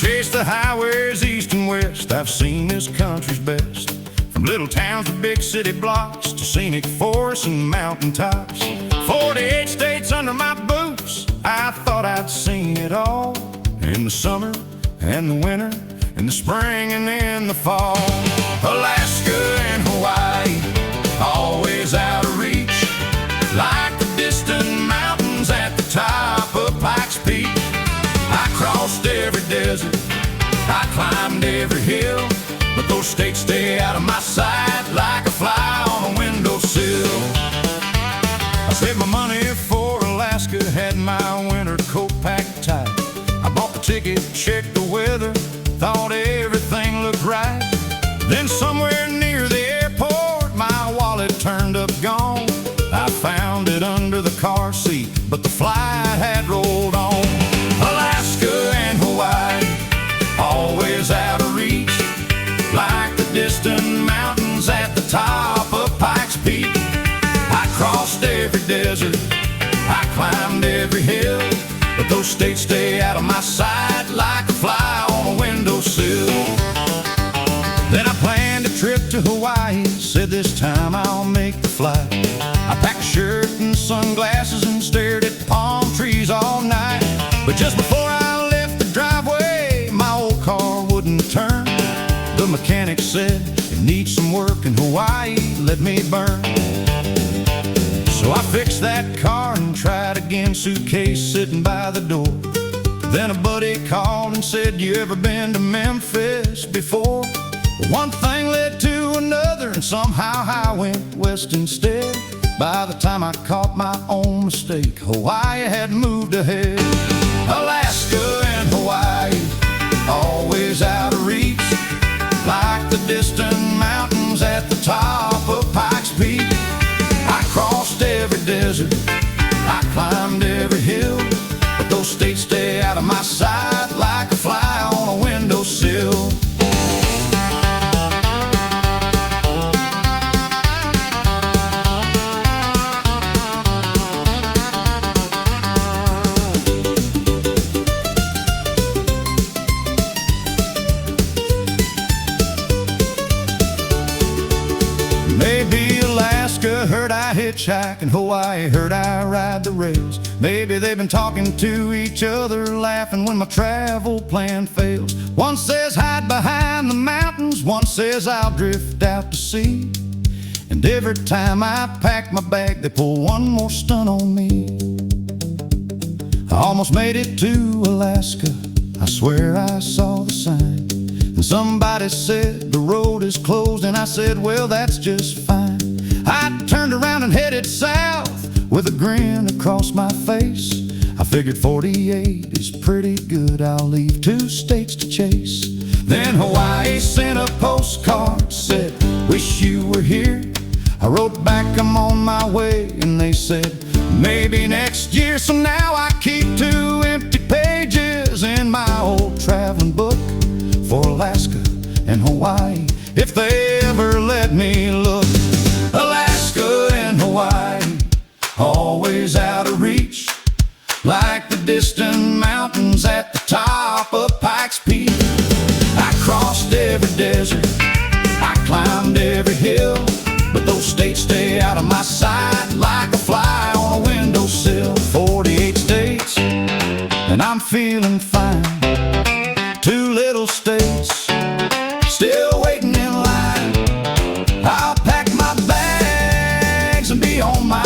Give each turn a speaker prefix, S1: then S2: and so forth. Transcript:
S1: chased the highways east and west. I've seen this country's best. From little towns to big city blocks, to scenic forests and mountain tops. 48 states under my boots, I thought I'd seen it all. In the summer and the winter, in the spring and in the fall. Alaska and Hawaii, always out of reach, like the distant mountains at the top of Pikes Peak. I crossed every desert, I climbed every hill, but those states stay out of my sight like a fly on a windowsill. I saved my money for Alaska, had my winter coat packed tight. I bought the ticket, checked the weather, thought everything looked right. Then somewhere near the airport, my wallet turned up gone. I found it under the car seat, but the flight had rolled on. Alaska and Hawaii, always out of reach, like the distant mountains at the top of Pikes Peak. I crossed every desert, I climbed every hill, but those states stay out of my sight like a fly on a windowsill. Then I planned a trip to Hawaii, said this time I'll make the flight. I packed a shirt and sunglasses and stared at palm trees all night. But just before I left the driveway, my old car wouldn't turn. The mechanic said, it needs some work in Hawaii, let me burn. So I fixed that car and tried again, suitcase sitting by the door. Then a buddy called and said, you ever been to Memphis before? One thing led to another, and somehow I went west instead. By the time I caught my own mistake, Hawaii had moved ahead. Alaska and Hawaii, always out of reach, like the distant mountains at the top of Pikes Peak. I crossed every desert, I climbed every hill, but those states stay out of my sight like a fly on a windowsill. Maybe Alaska heard I hitchhike, and Hawaii heard I ride the rails. Maybe they've been talking to each other, laughing when my travel plan fails. One says hide behind the mountains, one says I'll drift out to sea. And every time I pack my bag, they pull one more stunt on me. I almost made it to Alaska, I swear I saw the sign. And somebody said the road is closed, and I said, well, that's just fine. I turned around and headed south with a grin across my face. I figured 48 is pretty good, I'll leave 2 states to chase. Then Hawaii sent a postcard, said, wish you were here. I wrote back, I'm on my way, and they said, maybe next year. So now I keep 2 empty pages in my old traveling book for Alaska and Hawaii, if they ever let me look. Alaska and Hawaii, always out of reach, like the distant mountains at the top of Pikes Peak. I crossed every desert, I climbed every hill, but those states stay out of my sight like a fly on a windowsill. 48 states, and I'm feeling fine. 2 little states, still waiting in line. I'll pack my bags and be on my